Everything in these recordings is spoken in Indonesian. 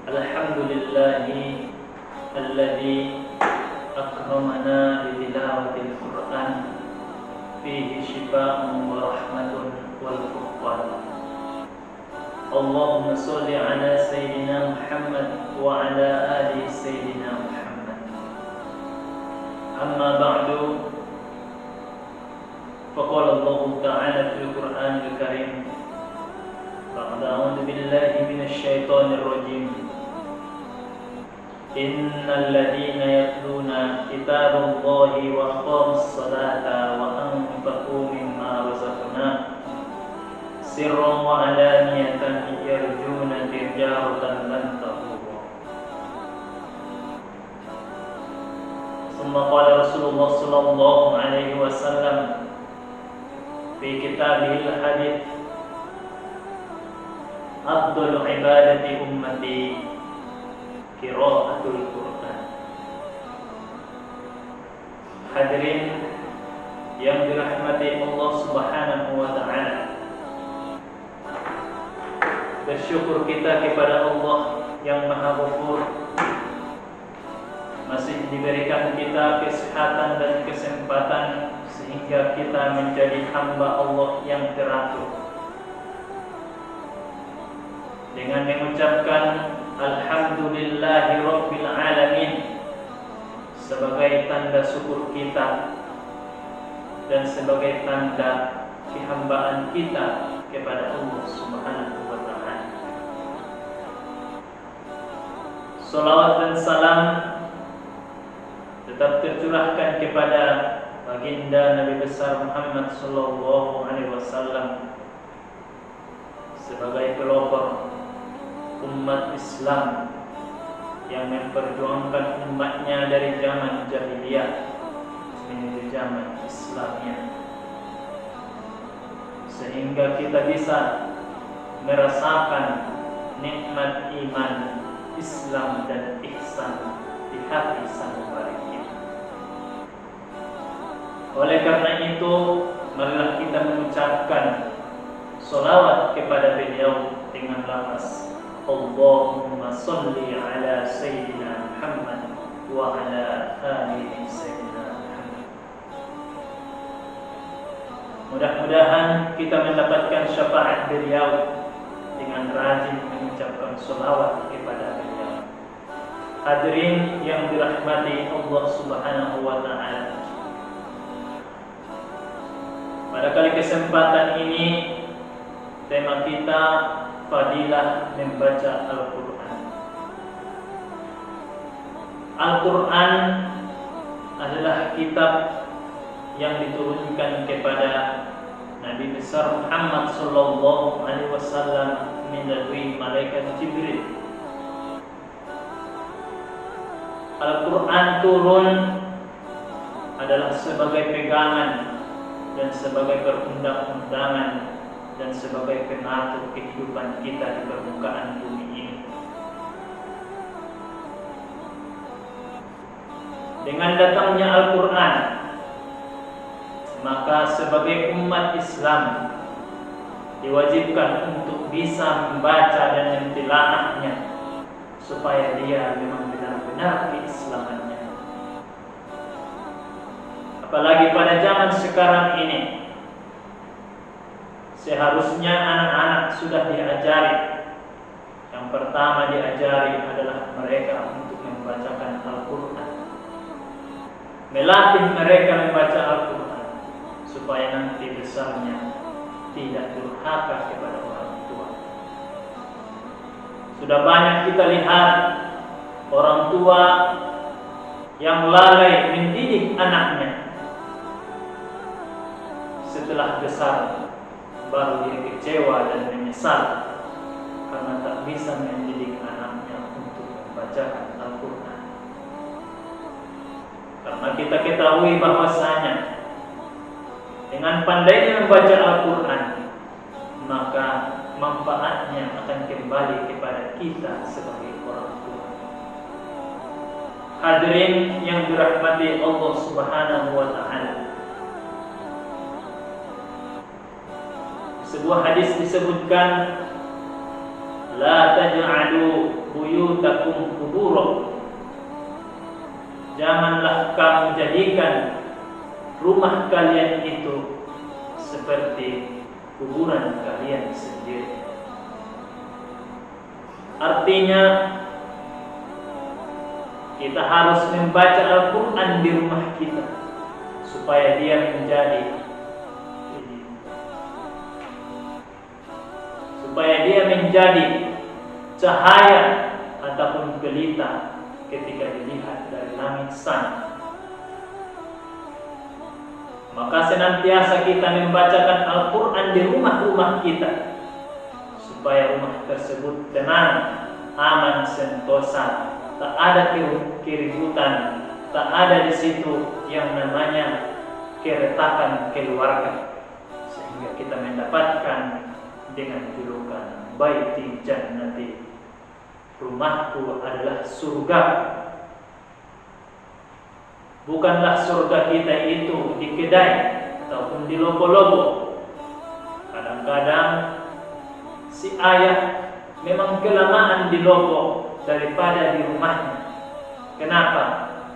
Alhamdulillahi alladzi akramana bi tilawatil Qur'an fihi shifaa'un wa rahmatun wal furqan. Allahumma sholli ala sayyidina Muhammad wa ala ali sayyidina Muhammad. Amma ba'du, faqala Allah ta'ala fil Qur'anil Karim, ba'da a'udzu billahi minasy syaithanir rajim. Innal ladzina yatluna kitaballahi wa aqamus salata wa anfaqu mimma razaqnahum sirran wa alaniyatan yarjuna tijaratan lan tabur. Summa qala Rasulullah sallallahu alaihi wasallam fi kitabihil hadits, afdhalu ibadati ummati qiraatul Qur'an. Hadirin yang dirahmati Allah Subhanahu wa taala, bersyukur kita kepada Allah yang Maha Ghafur masih diberikan kita kesehatan dan kesempatan sehingga kita menjadi hamba Allah yang teratur. Dengan mengucapkan Alhamdulillahi Rabbil Alamin sebagai tanda syukur kita dan sebagai tanda kehambaan kita kepada Allah Subhanahu wa taala. Salawat dan salam tetap tercurahkan kepada baginda Nabi besar Muhammad sallallahu alaihi wasallam sebagai pelopor umat Islam yang memperjuangkan umatnya dari zaman jahiliyah menuju zaman Islamnya, sehingga kita bisa merasakan nikmat iman, Islam dan ihsan di hati sanubari kita. Oleh karena itu, marilah kita mengucapkan sholawat kepada beliau dengan lafaz Allahumma sholli ala sayyidina Muhammad wa ala ali sayyidina Muhammad. Mudah-mudahan kita mendapatkan syafaat beliau dengan rajin mengucapkan sholawat kepada beliau. Hadirin yang dirahmati Allah Subhanahu wa taala, pada kali kesempatan ini tema kita fadilah membaca Al-Quran. Al-Quran adalah kitab yang diturunkan kepada Nabi besar Muhammad sallallahu alaihi wasallam melalui malaikat Jibril. Al-Quran turun adalah sebagai pegangan dan sebagai perundang-undangan dan sebagai pengatur kehidupan kita di permukaan bumi ini. Dengan datangnya Al-Quran, maka sebagai umat Islam diwajibkan untuk bisa membaca dan mentelaahnya supaya dia memang benar-benar keislamannya. Apalagi pada zaman sekarang ini, seharusnya anak-anak sudah diajari. Yang pertama diajari adalah mereka untuk membacakan Al-Quran, melatih mereka membaca Al-Quran supaya nanti besarnya tidak durhaka kepada orang tua. Sudah banyak kita lihat orang tua yang lalai mendidik anaknya. Setelah besar baru dia kecewa dan menyesal karena tak bisa mendidik anaknya untuk membacakan Al-Quran. Karena kita ketahui bahwasanya dengan pandainya membaca Al-Quran, maka manfaatnya akan kembali kepada kita sebagai orang tua. Hadirin yang dirahmati Allah Subhanahu wa taala, sebuah hadis disebutkan, la taj'alu buyutakum qubura. Janganlah kamu jadikan rumah kalian itu seperti kuburan kalian sendiri. Artinya kita harus membaca Al-Quran di rumah kita supaya dia menjadi cahaya ataupun pelita ketika dilihat dari langit sana. Maka senantiasa kita membacakan Al-Quran di rumah-rumah kita supaya rumah tersebut tenang, aman, sentosa, tak ada keributan, tak ada di situ yang namanya keretakan keluarga, sehingga kita mendapatkan dengan julukan Baiti Jannati, rumahku adalah surga. Bukanlah surga kita itu di kedai ataupun di loko-loko. Kadang-kadang si ayah memang kelamaan di loko daripada di rumahnya. Kenapa?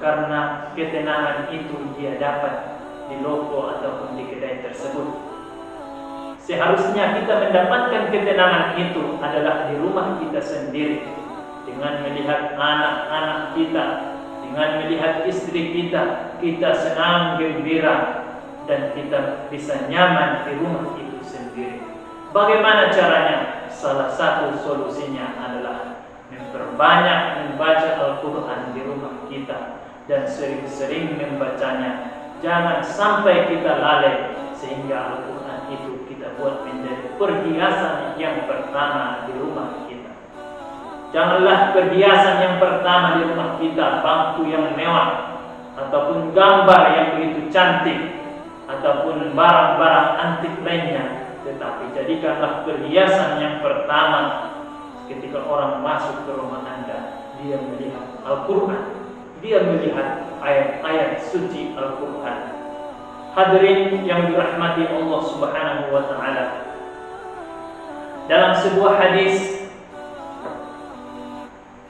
Karena ketenangan itu dia dapat di loko ataupun di kedai tersebut. Seharusnya kita mendapatkan ketenangan itu adalah di rumah kita sendiri, dengan melihat anak-anak kita, dengan melihat istri kita, kita senang, gembira, dan kita bisa nyaman di rumah itu sendiri. Bagaimana caranya? Salah satu solusinya adalah memperbanyak membaca Al-Quran di rumah kita dan sering-sering membacanya. Jangan sampai kita lalai sehingga Al-Quran itu kita buat menjadi perhiasan yang pertama di rumah kita. Janganlah perhiasan yang pertama di rumah kita bangku yang mewah, ataupun gambar yang begitu cantik, ataupun barang-barang antik lainnya. Tetapi jadikanlah perhiasan yang pertama ketika orang masuk ke rumah Anda, dia melihat Al-Quran, dia melihat ayat-ayat suci Al-Quran. Hadirin yang dirahmati Allah Subhanahu wa Ta'ala, dalam sebuah hadis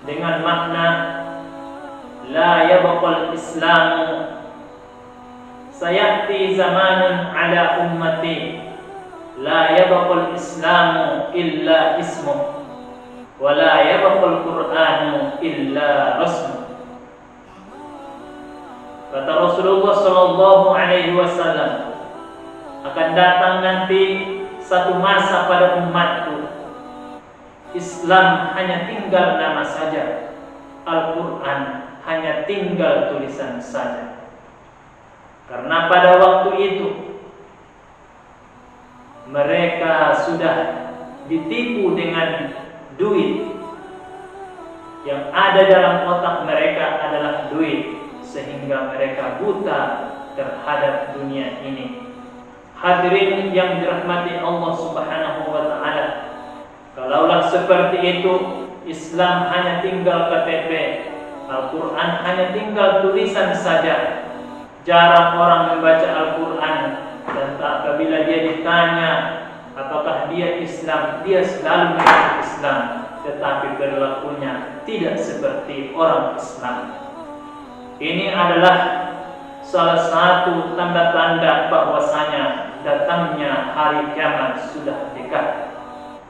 dengan makna la yabqal islamu sayati zamanun ala ummati la yabqal islamu illa ismu wa la yabqal qur'anu illa rasmu. Kata Rasulullah sallallahu alaihi wasallam, akan datang nanti satu masa pada umatku, Islam hanya tinggal nama saja, Al-Quran hanya tinggal tulisan saja. Karena pada waktu itu mereka sudah ditipu dengan duit. Yang ada dalam otak mereka adalah duit, sehingga mereka buta terhadap dunia ini. Hadirin yang dirahmati Allah Subhanahu wa Ta'ala, kalaulah seperti itu, Islam hanya tinggal KTP, Al-Quran hanya tinggal tulisan saja. Jarang orang membaca Al-Quran, dan apabila dia ditanya apakah dia Islam, dia selalu mengaku Islam, tetapi perilakunya tidak seperti orang Islam. Ini adalah salah satu tanda-tanda bahwasanya datangnya hari kiamat sudah dekat.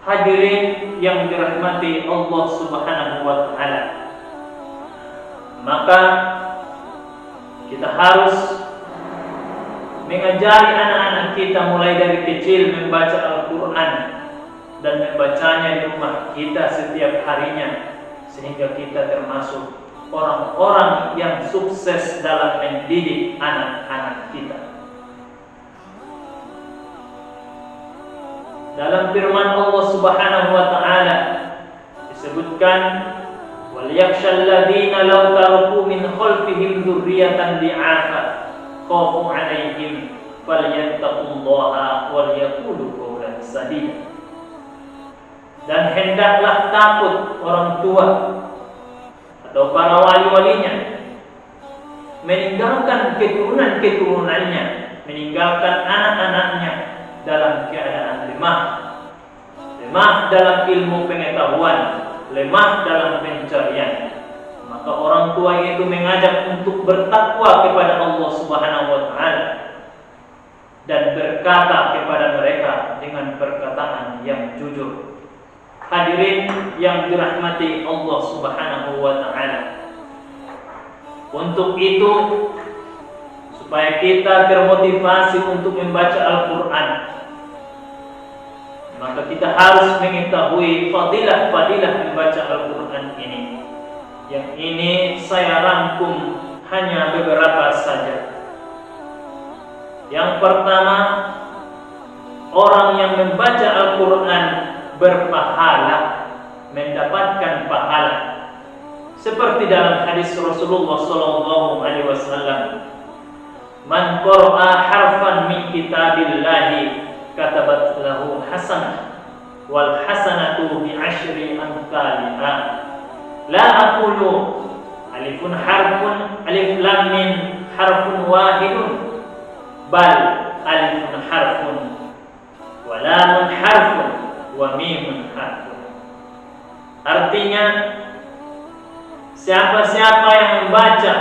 Hadirin yang dirahmati Allah Subhanahu wa Ta'ala, maka kita harus mengajari anak-anak kita mulai dari kecil membaca Al-Quran dan membacanya di rumah kita setiap harinya, sehingga kita termasuk orang-orang yang sukses dalam mendidik anak-anak kita. Dalam firman Allah Subhanahu wa Ta'ala disebutkan, wal yakhshal ladzina law taraku min khalfihim dzurriyyatan di'afa khafu 'alaihim falyattaqullaha wal yaqulu qawlan sadida. Dan hendaklah takut orang tua atau para wali-walinya meninggalkan keturunan-keturunannya, meninggalkan anak-anaknya dalam keadaan lemah dalam ilmu pengetahuan, lemah dalam pencarian. Maka orang tua itu mengajak untuk bertakwa kepada Allah Subhanahu wa taala dan berkata kepada mereka dengan perkataan yang jujur. Hadirin yang dirahmati Allah Subhanahu wa taala. Untuk itu, supaya kita termotivasi untuk membaca Al-Qur'an, maka kita harus mengetahui fadilah-fadilah membaca Al-Qur'an ini. Yang ini saya rangkum hanya beberapa saja. Yang pertama, orang yang membaca Al-Qur'an berpahala, mendapatkan pahala. Seperti dalam hadis Rasulullah sallallahu alaihi wasallam, "Man qara'a harfan min kitabillahi katabat lahu hasanah wal hasanatu bi asyri amsalha." La aqulu alifun harfun alif lam mim harfun wahidun, bal alifun harfun wa lamun harfun wa mimun harfun. Artinya, siapa-siapa yang membaca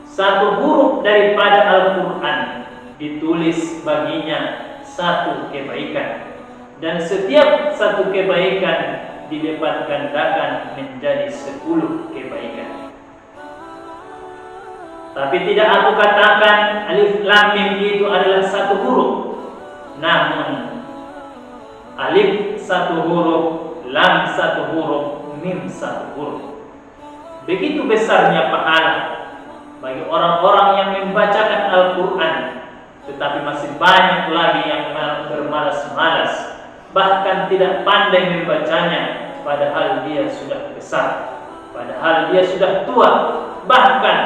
satu huruf daripada Al-Qur'an, ditulis baginya satu kebaikan, dan setiap satu kebaikan dilipat gandakan menjadi 10 kebaikan. Tapi tidak aku katakan alif lam mim itu adalah satu huruf, namun alif satu huruf, lam satu huruf, mim satu huruf. Begitu besarnya pahala bagi orang-orang yang membacakan Al-Qur'an, tetapi masih banyak lagi yang bermalas-malas, bahkan tidak pandai membacanya, padahal dia sudah besar, padahal dia sudah tua. Bahkan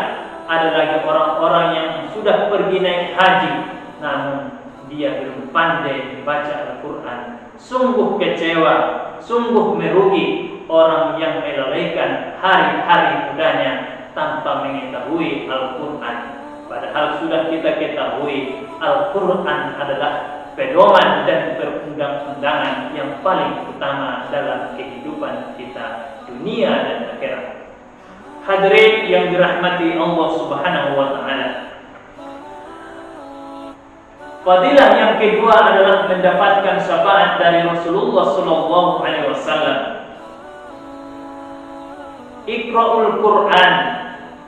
ada lagi orang-orang yang sudah pergi naik haji, namun dia belum pandai membaca Al-Qur'an. Sungguh kecewa, sungguh merugi orang yang melalaikan hari-hari mudanya tanpa mengetahui Al-Qur'an. Padahal sudah kita ketahui Al-Qur'an adalah pedoman dan perundang-undangan yang paling utama dalam kehidupan kita dunia dan akhirat. Hadirin yang dirahmati Allah Subhanahu wa taala. Fadilah yang kedua adalah mendapatkan syafaat dari Rasulullah sallallahu alaihi wasallam. Iqra'ul Qur'an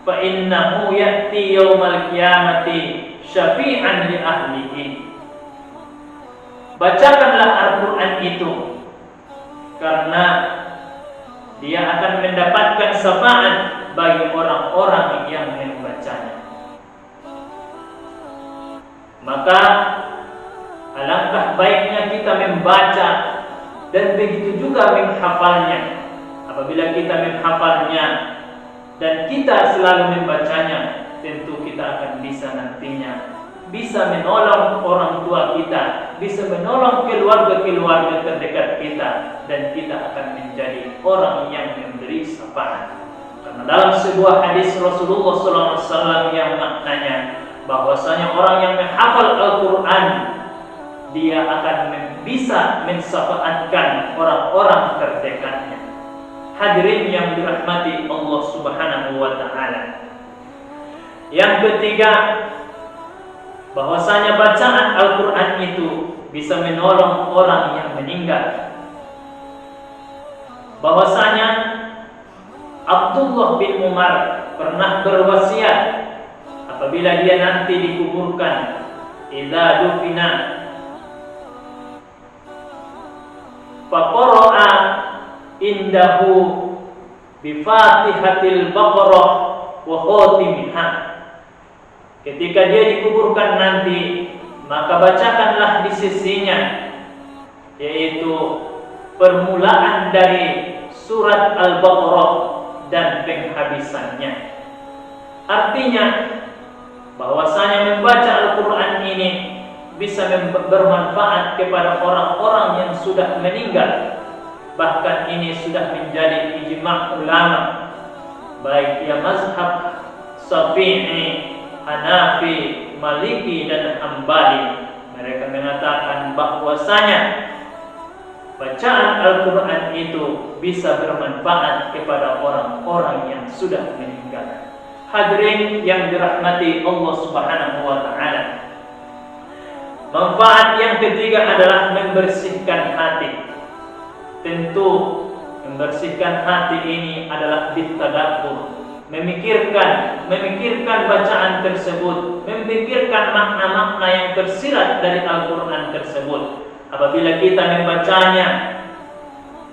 fa innahu ya'ti yaumal qiyamati syafi'an li ahlihi. Bacakanlah Al-Qur'an itu, karena dia akan mendapatkan syafaat bagi orang-orang yang membacanya. Maka alangkah baiknya kita membaca dan begitu juga menghafalnya. Apabila kita menghafalnya dan kita selalu membacanya, tentu kita akan bisa nantinya bisa menolong orang tua kita, bisa menolong keluarga-keluarga terdekat kita, dan kita akan menjadi orang yang memberi syafaat. Karena dalam sebuah hadis Rasulullah SAW yang maknanya bahwasanya orang yang menghafal Al-Qur'an, dia akan bisa mensyafaatkan orang-orang terdekatnya. Hadirin yang dirahmati Allah Subhanahu wa taala. Yang ketiga, bahwasanya bacaan Al-Qur'an itu bisa menolong orang yang meninggal. Bahwasanya Abdullah bin Umar pernah berwasiat apabila dia nanti dikuburkan, idza dufina faqara'a indahu bi Fatihatil Baqarah wa khatimihha. Ketika dia dikuburkan nanti, maka bacakanlah di sisinya, yaitu permulaan dari surat Al-Baqarah dan penghabisannya. Artinya bahwasanya membaca Al-Qur'an ini bisa bermanfaat kepada orang-orang yang sudah meninggal. Bahkan ini sudah menjadi ijma' ulama, baik dia mazhab Syafi'i, Hanafi, Maliki dan Hambali. Mereka mengatakan bahwasanya bacaan Al-Quran itu bisa bermanfaat kepada orang-orang yang sudah meninggal. Hadirin yang dirahmati Allah Subhanahu wa Ta'ala, manfaat yang ketiga adalah membersihkan hati. Tentu membersihkan hati ini adalah bitadabbur, memikirkan bacaan tersebut, memikirkan makna-makna yang tersirat dari Al-Quran tersebut. Apabila kita membacanya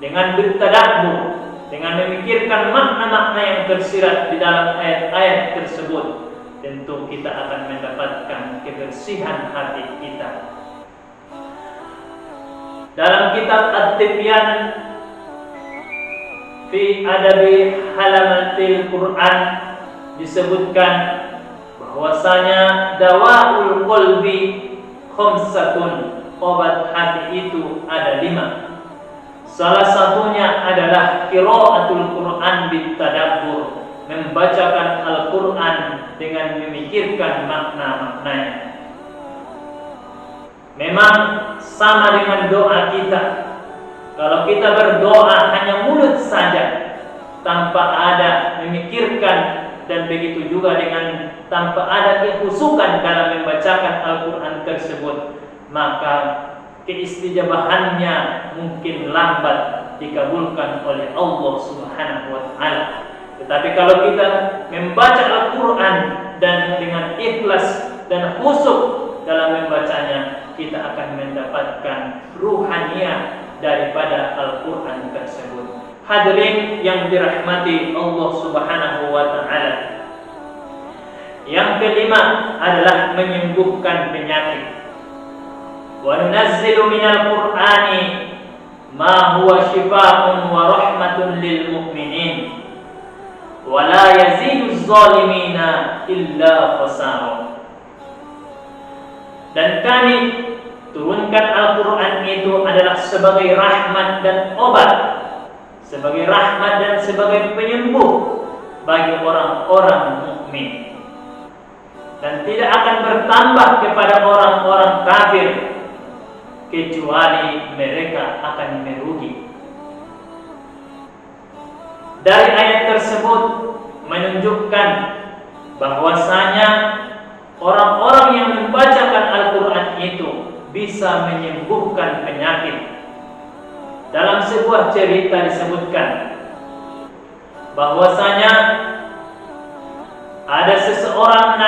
dengan bitadabbur, dengan memikirkan makna-makna yang tersirat di dalam ayat-ayat tersebut, tentu kita akan mendapatkan kebersihan hati kita. Dalam kitab At-Tibyan fi Adabi Halamatil Quran disebutkan bahwasanya dawaul qalbi khamsatun, obat hati itu ada 5. Salah satunya adalah qiraatul Quran bitadabbur, membacakan Al-Quran dengan memikirkan makna-maknanya. Memang sama dengan doa kita. Kalau kita berdoa hanya mulut saja tanpa ada memikirkan, dan begitu juga dengan tanpa ada kehusukan dalam membacakan Al-Quran tersebut, maka keistijabahannya mungkin lambat dikabulkan oleh Allah Subhanahu wa Ta'ala. Tetapi kalau kita membaca Al-Quran dan dengan ikhlas dan khusyuk dalam membacanya, kita akan mendapatkan ruhaniyah daripada Al-Quran tersebut. Hadirin yang dirahmati Allah Subhanahu wa Ta'ala, yang kelima adalah menyembuhkan penyakit. Wa nunazzilu minal Qur'ani ma huwa shifaa'un wa rahmatun lil mu'minin wa la yaziduz zalimina illa khasara. Dan kami turunkan Al-Quran itu adalah sebagai rahmat dan obat, sebagai rahmat dan sebagai penyembuh bagi orang-orang mukmin, dan tidak akan bertambah kepada orang-orang kafir kecuali mereka akan merugi. Dari ayat tersebut menunjukkan bahwasanya orang-orang yang membacakan Al-Quran itu bisa menyembuhkan penyakit. Dalam sebuah cerita disebutkan bahwasanya ada seseorang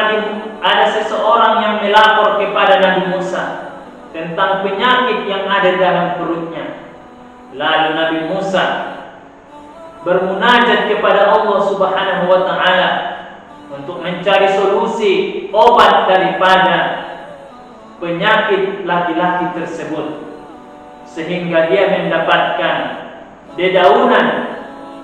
yang melapor kepada Nabi Musa tentang penyakit yang ada dalam perutnya. Lalu Nabi Musa bermunajat kepada Allah Subhanahu wa Ta'ala untuk mencari solusi obat daripada penyakit laki-laki tersebut, sehingga dia mendapatkan dedaunan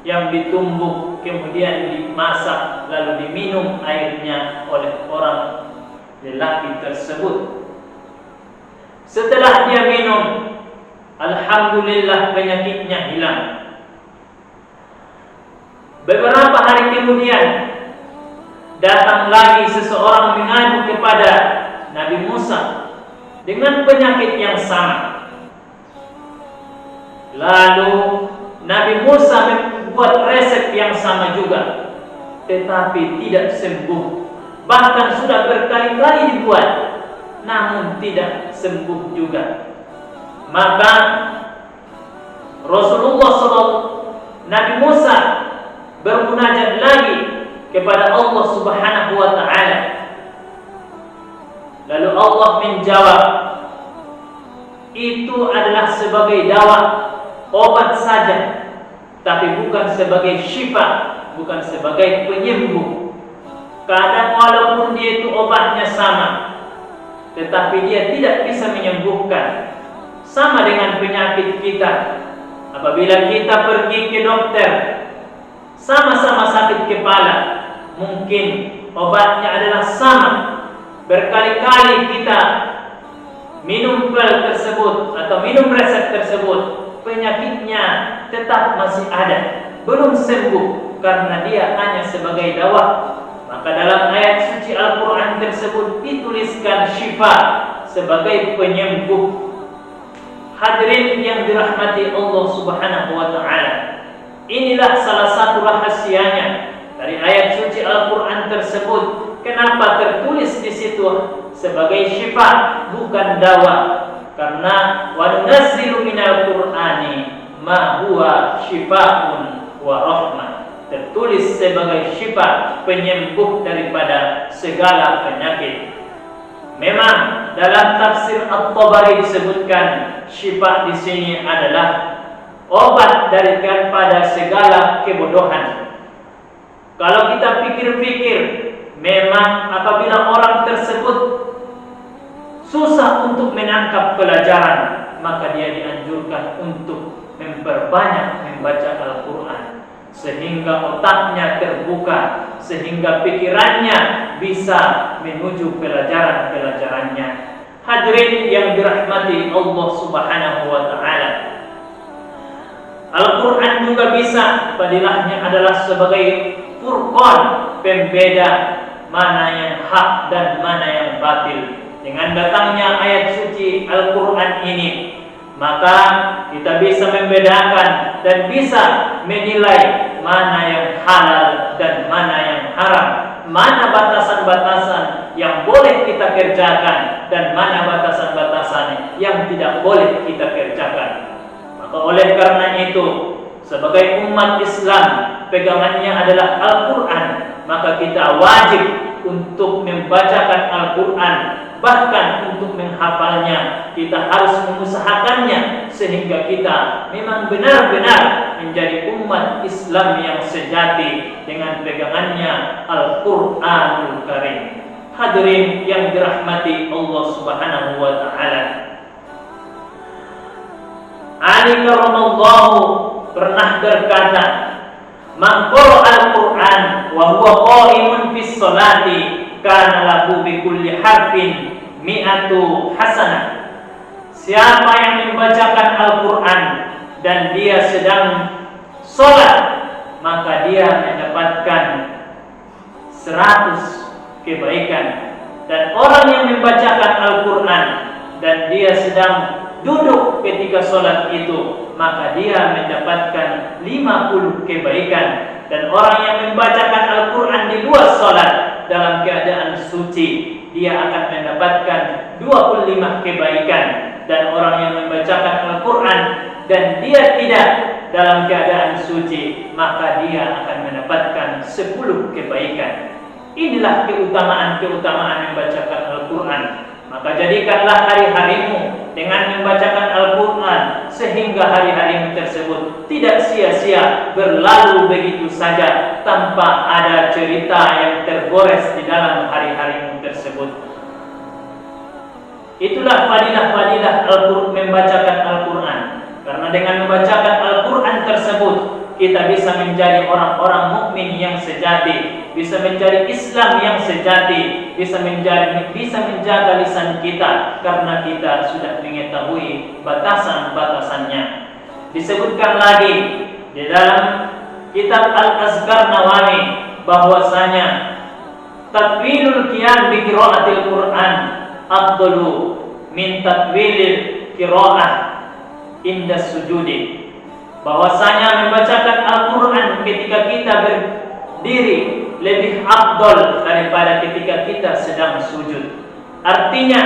yang ditumbuk kemudian dimasak lalu diminum airnya oleh orang lelaki tersebut. Setelah dia minum, alhamdulillah penyakitnya hilang. Beberapa hari kemudian datang lagi seseorang mengadu kepada Nabi Musa dengan penyakit yang sama. Lalu Nabi Musa membuat resep yang sama juga, tetapi tidak sembuh. Bahkan sudah berkali-kali dibuat, namun tidak sembuh juga. Maka Nabi Musa bermunajat lagi kepada Allah Subhanahu wa Ta'ala. Lalu Allah menjawab, itu adalah sebagai dawa, obat saja, tapi bukan sebagai syifa, bukan sebagai penyembuh. Kadang walaupun dia itu obatnya sama, tetapi dia tidak bisa menyembuhkan. Sama dengan penyakit kita. Apabila kita pergi ke dokter, sama-sama sakit kepala, mungkin obatnya adalah sama. Berkali-kali kita minum pil tersebut atau minum resep tersebut, penyakitnya tetap masih ada, belum sembuh karena dia hanya sebagai dawa. Maka dalam ayat suci Al-Quran tersebut dituliskan syifa sebagai penyembuh. Hadirin yang dirahmati Allah Subhanahu wa taala. Inilah salah satu rahasianya dari ayat suci Al-Qur'an tersebut. Kenapa tertulis di situ sebagai syifa bukan dawa? Karena wa nunazzilu minal Qur'ani ma huwa syifaa'un wa rahmah. Tertulis sebagai syifa, penyembuh daripada segala penyakit. Memang dalam tafsir At-Tabari disebutkan syifa di sini adalah obat daripada segala kebodohan. Kalau kita pikir-pikir, memang apabila orang tersebut susah untuk menangkap pelajaran, maka dia dianjurkan untuk memperbanyak membaca Al-Quran, sehingga otaknya terbuka, sehingga pikirannya bisa menuju pelajaran-pelajarannya. Hadirin yang dirahmati Allah Subhanahu wa taala. Al-Quran juga bisa padilahnya adalah sebagai furqan, pembeda mana yang hak dan mana yang batil. Dengan datangnya ayat suci Al-Quran ini, maka kita bisa membedakan dan bisa menilai mana yang halal dan mana yang haram, mana batasan-batasan yang boleh kita kerjakan dan mana batasan-batasan yang tidak boleh kita kerjakan. Maka oleh karena itu, sebagai umat Islam, pegangannya adalah Al-Quran, maka kita wajib untuk membacakan Al-Quran, bahkan untuk menghafalnya. Kita harus mengusahakannya sehingga kita memang benar-benar menjadi umat Islam yang sejati dengan pegangannya Al-Quranul Karim. Hadirin yang dirahmati Allah Subhanahu wa taala. Ali karamallahu pernah berkata, "Man qara'a al-Qur'an wa huwa qa'imun fis sholati kana lahu bi kulli harfin mi'atu hasanah." Siapa yang membacakan Al-Qur'an dan dia sedang salat, maka dia mendapatkan 100 kebaikan. Dan orang yang membacakan Al-Qur'an dan dia sedang duduk ketika sholat itu, maka dia mendapatkan 50 kebaikan. Dan orang yang membacakan Al-Quran di luar sholat dalam keadaan suci, dia akan mendapatkan 25 kebaikan. Dan orang yang membacakan Al-Quran dan dia tidak dalam keadaan suci, maka dia akan mendapatkan 10 kebaikan. Inilah keutamaan-keutamaan membacakan Al-Quran. Maka jadikanlah hari-harimu dengan membacakan Al-Quran, sehingga hari-harimu tersebut tidak sia-sia berlalu begitu saja tanpa ada cerita yang tergores di dalam hari-harimu tersebut. Itulah fadilah-fadilah membacakan Al-Quran. Karena dengan membacakan Al-Quran tersebut, kita bisa menjadi orang-orang mukmin yang sejati, bisa menjadi Islam yang sejati, bisa menjaga lisan kita karena kita sudah mengetahui batasan-batasannya. Disebutkan lagi di dalam kitab Al-Azkar Nawawi bahwasanya tatwilul qiyam bi qiraatil Qur'an afdalu min tatwilil qiraah inda sujudi. Bahwasanya membacakan Al-Quran ketika kita berdiri lebih afdal daripada ketika kita sedang sujud. Artinya,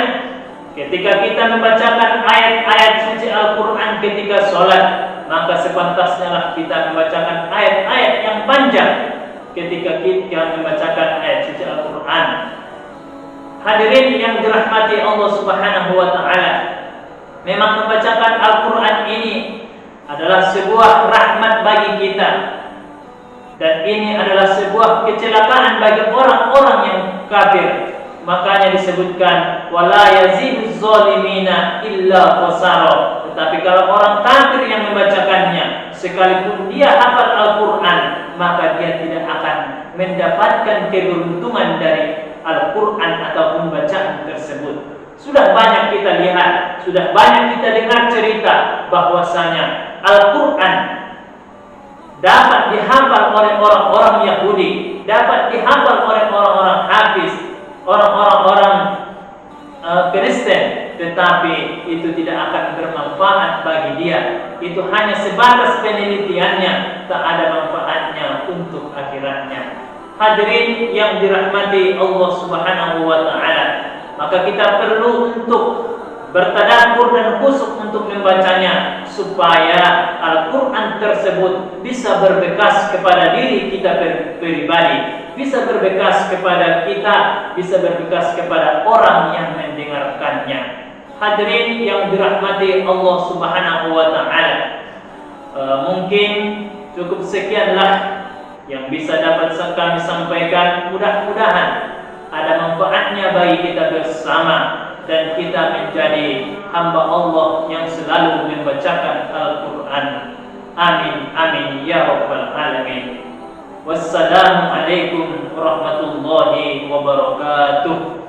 ketika kita membacakan ayat-ayat suci Al-Quran ketika sholat, maka sepantasnya lah kita membacakan ayat-ayat yang panjang ketika kita membacakan ayat suci Al-Quran. Hadirin yang dirahmati Allah Subhanahu wa taala, memang membacakan Al-Quran ini adalah sebuah rahmat bagi kita, dan ini adalah sebuah kecelakaan bagi orang-orang yang kafir. Makanya disebutkan wala yaziduz zalimina illa khasara. Tetapi kalau orang kafir yang membacakannya, sekalipun dia hafal Al-Quran, maka dia tidak akan mendapatkan keberuntungan dari Al-Quran ataupun bacaan tersebut. Sudah banyak kita lihat, sudah banyak kita dengar cerita bahwasanya Al-Quran dapat dihafal oleh orang-orang Yahudi, dapat dihafal oleh orang-orang Hafiz, orang-orang Kristen, tetapi itu tidak akan bermanfaat bagi dia. Itu hanya sebatas penelitiannya, tak ada manfaatnya untuk akhiratnya. Hadirin yang dirahmati Allah Subhanahu wa taala, maka kita perlu untuk bertadabbur dan khusyuk untuk membacanya, supaya Al-Quran tersebut bisa berbekas kepada diri kita pribadi, bisa berbekas kepada kita, bisa berbekas kepada orang yang mendengarkannya. Hadirin yang dirahmati Allah Subhanahu wa taala, mungkin cukup sekianlah yang bisa dapat kami sampaikan. Mudah-mudahan ada manfaatnya bagi kita bersama dan kita menjadi hamba Allah yang selalu membacakan Al-Quran. Amin, amin ya rabbal alamin. Wassalamualaikum warahmatullahi wabarakatuh.